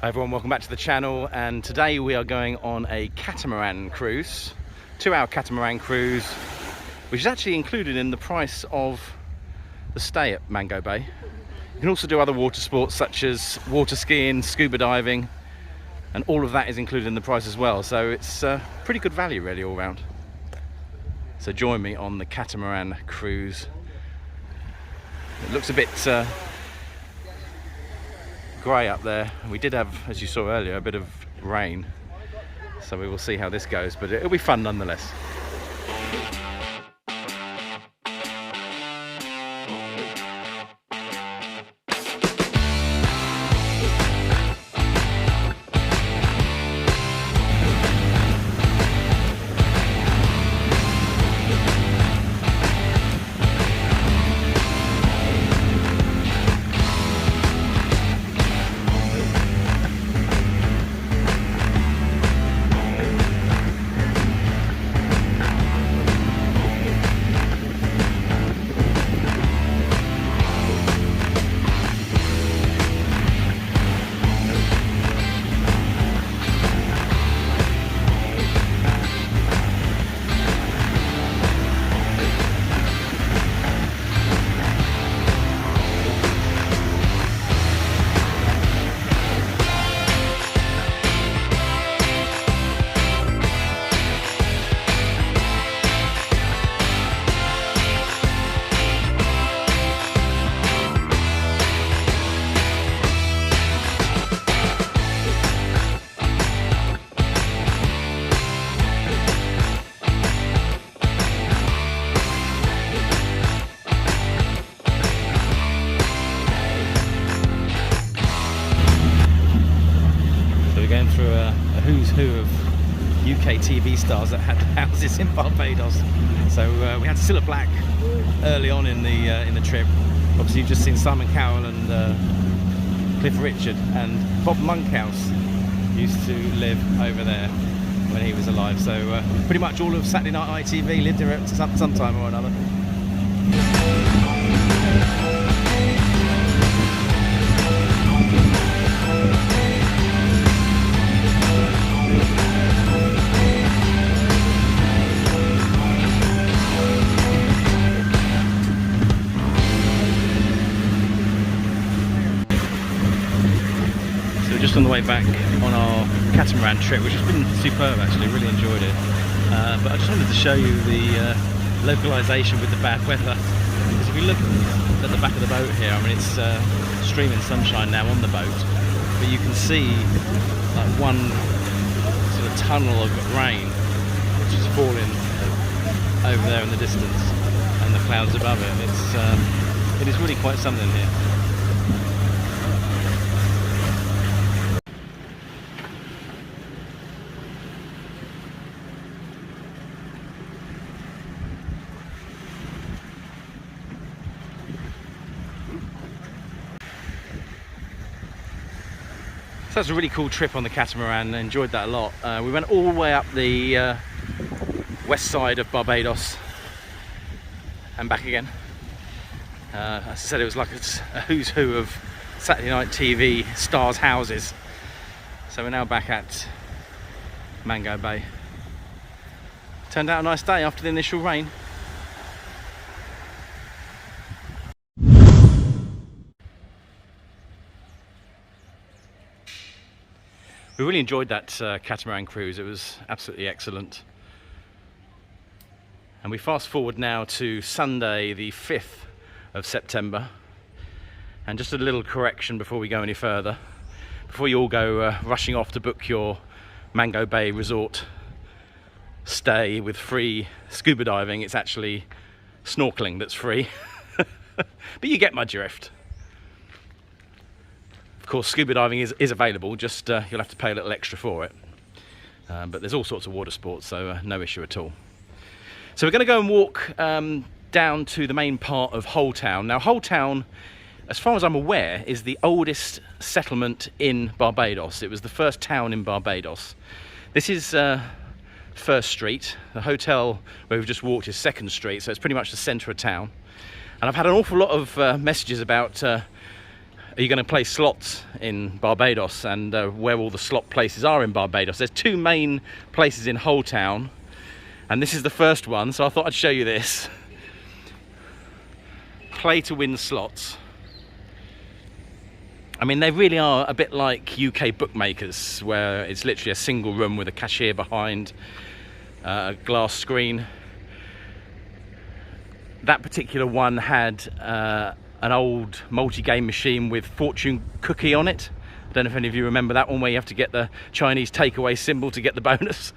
Hi everyone, welcome back to the channel, and today we are going on a catamaran cruise, 2-hour catamaran cruise, which is actually included in the price of the stay at Mango Bay. You can also do other water sports such as water skiing, scuba diving, and all of that is included in the price as well, so it's pretty good value really all round. So join me on the catamaran cruise. It looks a bit grey up there. We did have, as you saw earlier, a bit of rain, so we will see how this goes, but it'll be fun nonetheless. Going through a who's who of UK TV stars that had houses in Barbados. So we had Cilla Black early on in the trip. Obviously, you've just seen Simon Cowell and Cliff Richard, and Bob Monkhouse used to live over there when he was alive. So pretty much all of Saturday Night ITV lived there at some time or another. Just on the way back on our catamaran trip, which has been superb actually, really enjoyed it. But I just wanted to show you the localization with the bad weather, because if you look at the back of the boat here, I mean it's streaming sunshine now on the boat, but you can see like one sort of tunnel of rain which is falling over there in the distance, and the clouds above it. It is really quite something here. So that's a really cool trip on the catamaran. I enjoyed that a lot. We went all the way up the west side of Barbados and back again. As I said, it was like a who's who of Saturday Night TV stars' houses. So we're now back at Mango Bay. Turned out a nice day after the initial rain. We really enjoyed that catamaran cruise. It was absolutely excellent. And we fast forward now to Sunday the 5th of September. And just a little correction before we go any further. Before you all go rushing off to book your Mango Bay resort stay with free scuba diving, it's actually snorkeling that's free. But you get my drift. Of course, scuba diving is available, just you'll have to pay a little extra for it. But there's all sorts of water sports, so no issue at all. So we're going to go and walk down to the main part of Holetown. Now, Holetown, as far as I'm aware, is the oldest settlement in Barbados. It was the first town in Barbados. This is First Street. The hotel where we've just walked is Second Street, so it's pretty much the centre of town. And I've had an awful lot of messages about are you going to play slots in Barbados, and where all the slot places are in Barbados. There's two main places in Holetown, and this is the first one, so I thought I'd show you this. Play to win slots. I mean, they really are a bit like UK bookmakers, where it's literally a single room with a cashier behind, a glass screen. That particular one had an old multi-game machine with fortune cookie on it. I don't know if any of you remember that one, where you have to get the Chinese takeaway symbol to get the bonus.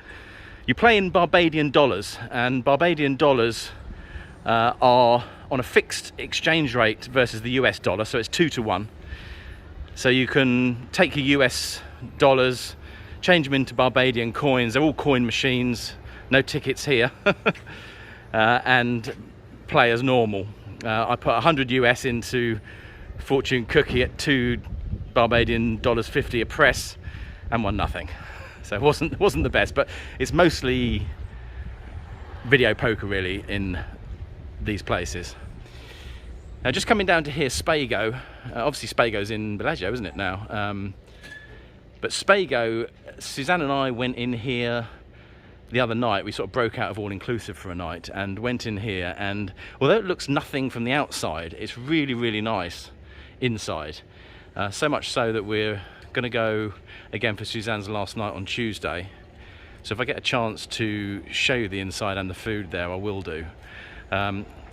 You play in Barbadian dollars, and Barbadian dollars are on a fixed exchange rate versus the US dollar, so it's 2 to 1. So you can take your US dollars, change them into Barbadian coins. They're all coin machines, no tickets here, and play as normal. I put 100 US into fortune cookie at 2 Barbadian dollars 50 a press, and won nothing. So it wasn't the best, but it's mostly video poker really in these places. Now, just coming down to here, Spago. Obviously Spago's in Bellagio, isn't it now? But Spago, Suzanne and I went in here the other night. We sort of broke out of all-inclusive for a night and went in here, and although it looks nothing from the outside, it's really, really nice inside. So much so that we're going to go again for Suzanne's last night on Tuesday. So if I get a chance to show you the inside and the food there, I will do.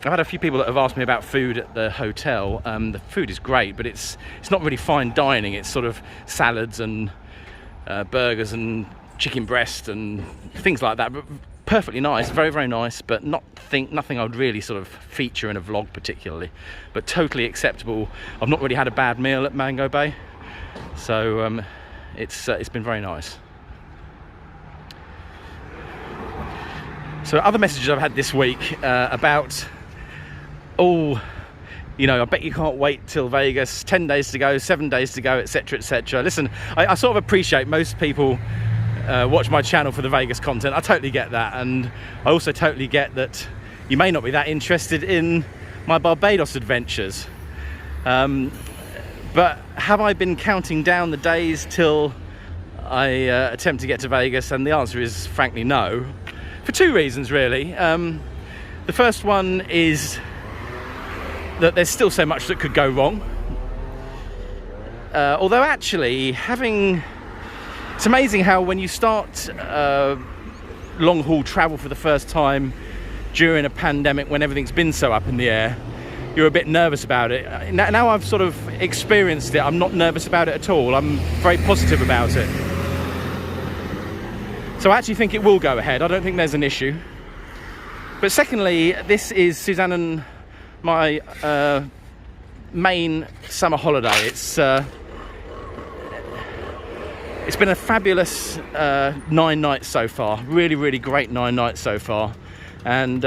I've had a few people that have asked me about food at the hotel. The food is great, but it's not really fine dining. It's sort of salads and burgers and chicken breast and things like that. But perfectly nice, very, very nice, but nothing I would really sort of feature in a vlog particularly. But totally acceptable. I've not really had a bad meal at Mango Bay, so it's been very nice. So other messages I've had this week about, oh, you know, I bet you can't wait till Vegas, 10 days to go, 7 days to go, etc, etc. Listen, I sort of appreciate most people watch my channel for the Vegas content. I totally get that, and I also totally get that you may not be that interested in my Barbados adventures. But have I been counting down the days till I attempt to get to Vegas? And the answer is frankly no, for two reasons really. The first one is that there's still so much that could go wrong. Although actually it's amazing how when you start long haul travel for the first time during a pandemic, when everything's been so up in the air, you're a bit nervous about it. Now I've sort of experienced it, I'm not nervous about it at all. I'm very positive about it. So I actually think it will go ahead. I don't think there's an issue. But secondly, this is Suzanne and my main summer holiday. It's been a fabulous 9 nights so far. Really, really great 9 nights so far. And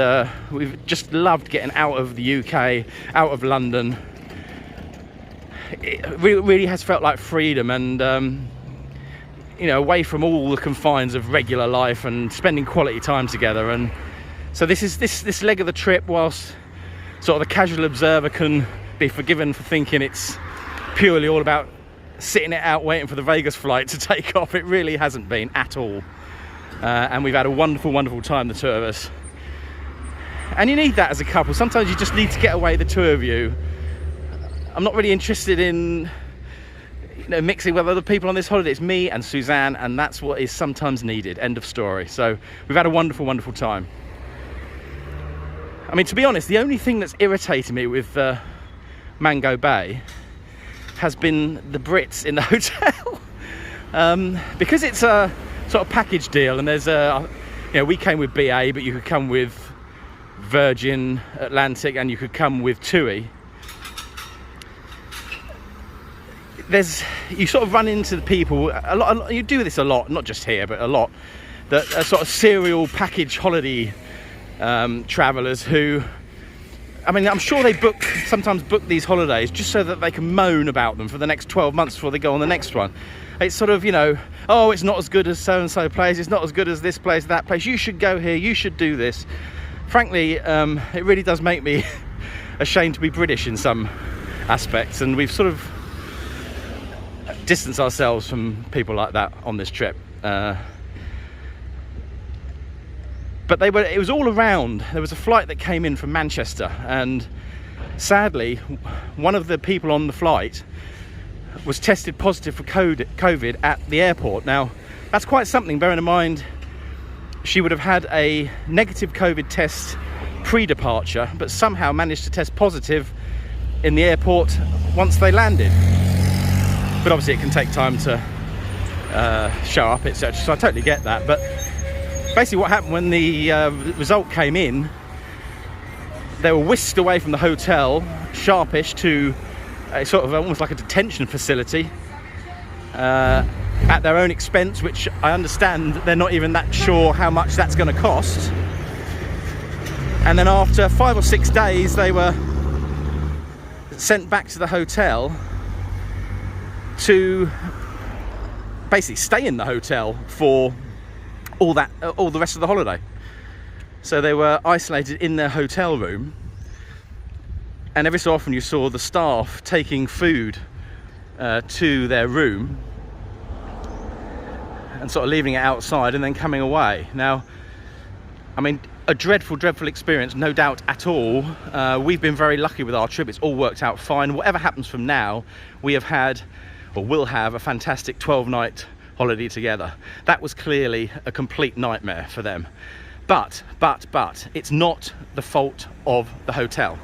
we've just loved getting out of the UK, out of London. It really has felt like freedom, and you know, away from all the confines of regular life and spending quality time together. And so this leg of the trip, whilst sort of the casual observer can be forgiven for thinking it's purely all about sitting it out waiting for the Vegas flight to take off, it really hasn't been at all. And we've had a wonderful, wonderful time, the two of us. And you need that as a couple. Sometimes you just need to get away, the two of you. I'm not really interested in, you know, mixing with other people on this holiday. It's me and Suzanne, and that's what is sometimes needed. End of story. So we've had a wonderful, wonderful time. I mean, to be honest, the only thing that's irritating me with Mango Bay has been the Brits in the hotel. Because it's a sort of package deal, and there's a, you know, we came with BA, but you could come with Virgin Atlantic, and you could come with TUI. You sort of run into the people a lot. You do this a lot, not just here, but a lot. That are sort of serial package holiday travellers who, I mean, I'm sure they sometimes book these holidays just so that they can moan about them for the next 12 months before they go on the next one. It's sort of, you know, oh, it's not as good as so-and-so place, it's not as good as this place, that place, you should go here, you should do this. Frankly, it really does make me ashamed to be British in some aspects, and we've sort of distance ourselves from people like that on this trip. But it was all around. There was a flight that came in from Manchester, and sadly one of the people on the flight was tested positive for COVID at the airport. Now that's quite something, bearing in mind she would have had a negative COVID test pre-departure, but somehow managed to test positive in the airport once they landed. But obviously it can take time to show up, etc. So I totally get that. But basically what happened when the result came in, they were whisked away from the hotel, sharpish, to a sort of almost like a detention facility at their own expense, which I understand they're not even that sure how much that's going to cost. And then after 5 or 6 days, they were sent back to the hotel to basically stay in the hotel for all the rest of the holiday. So they were isolated in their hotel room, and every so often you saw the staff taking food to their room and sort of leaving it outside and then coming away. Now, I mean, a dreadful experience, no doubt at all. We've been very lucky with our trip. It's all worked out fine. Whatever happens from now, we have had, or will have, a fantastic 12-night holiday together. That was clearly a complete nightmare for them. But it's not the fault of the hotel.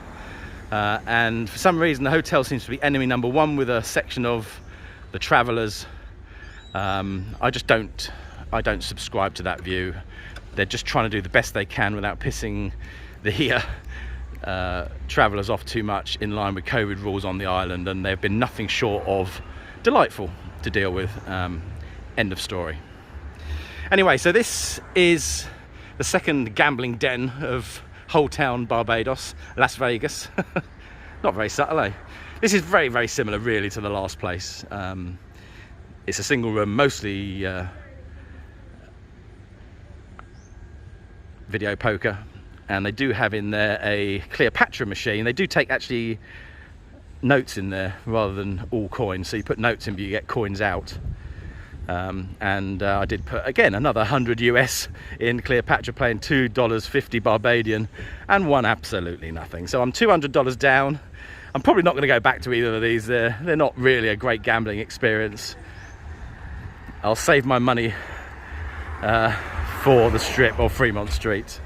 And for some reason, the hotel seems to be enemy number one with a section of the travellers. I don't subscribe to that view. They're just trying to do the best they can without pissing the travellers off too much, in line with COVID rules on the island, and they've been nothing short of delightful to deal with. End of story. Anyway, so this is the second gambling den of Holetown, Barbados, Las Vegas. Not very subtle, eh? This is very similar really to the last place. It's a single room, mostly video poker, and they do have in there a Cleopatra machine. They do take actually notes in there rather than all coins, so you put notes in but you get coins out. And I did put again another 100 US in Cleopatra, playing $2.50 Barbadian, and won absolutely nothing. So I'm $200 down. I'm probably not going to go back to either of these. They're not really a great gambling experience. I'll save my money for the Strip or Fremont Street.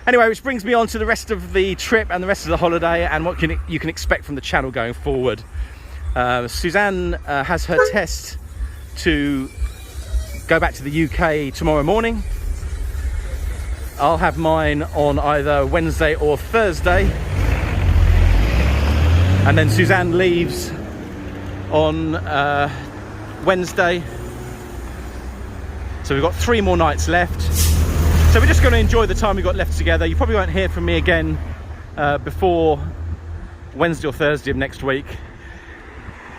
Anyway, which brings me on to the rest of the trip and the rest of the holiday, and what you can expect from the channel going forward. Suzanne has her test to go back to the UK tomorrow morning. I'll have mine on either Wednesday or Thursday, and then Suzanne leaves on Wednesday. So we've got 3 more nights left. So we're just going to enjoy the time we've got left together. You probably won't hear from me again before Wednesday or Thursday of next week.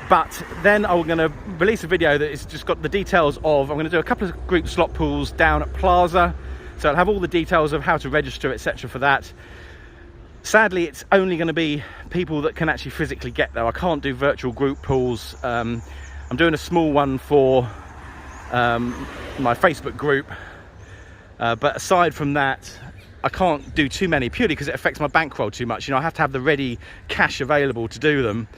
But then I'm going to release a video that is just got the details of, I'm going to do a couple of group slot pools down at Plaza. So I'll have all the details of how to register, etc. for that. Sadly, it's only going to be people that can actually physically get there. I can't do virtual group pools. I'm doing a small one for my Facebook group. But aside from that, I can't do too many, purely because it affects my bankroll too much. You know, I have to have the ready cash available to do them.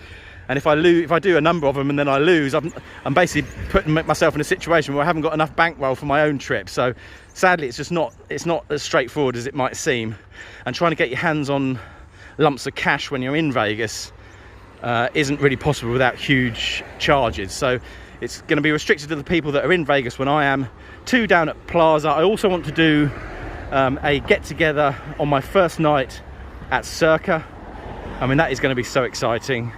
And if I do a number of them and then I lose, I'm basically putting myself in a situation where I haven't got enough bankroll for my own trip. So sadly, it's not as straightforward as it might seem. And trying to get your hands on lumps of cash when you're in Vegas isn't really possible without huge charges. So it's going to be restricted to the people that are in Vegas when I am. 2 down at Plaza. I also want to do a get-together on my first night at Circa. I mean, that is going to be so exciting.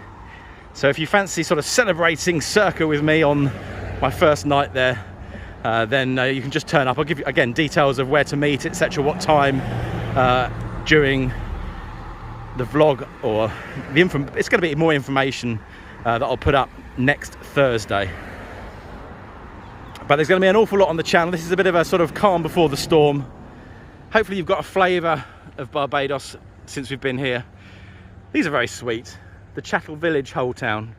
So if you fancy sort of celebrating Circa with me on my first night there, then you can just turn up. I'll give you, again, details of where to meet, etc., what time during the vlog, or it's going to be more information that I'll put up next Thursday. But there's going to be an awful lot on the channel. This is a bit of a sort of calm before the storm. Hopefully you've got a flavour of Barbados since we've been here. These are very sweet. The Chattel Village Holetown.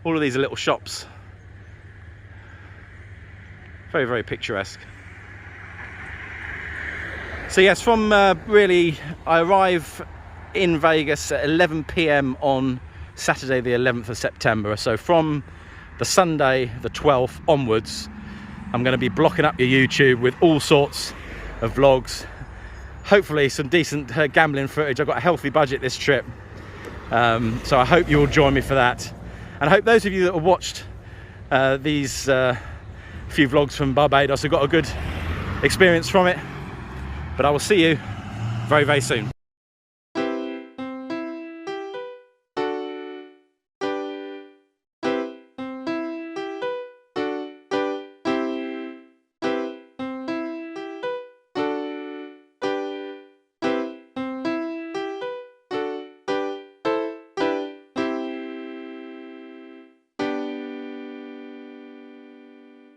all of these are little shops. Very, very picturesque. So yes, from really, I arrive in Vegas at 11 p.m. on Saturday the 11th of September. So from the Sunday the 12th onwards, I'm going to be blocking up your YouTube with all sorts of vlogs. Hopefully some decent gambling footage. I've got a healthy budget this trip. So I hope you'll join me for that. And I hope those of you that have watched these few vlogs from Barbados have got a good experience from it. But I will see you very, very soon.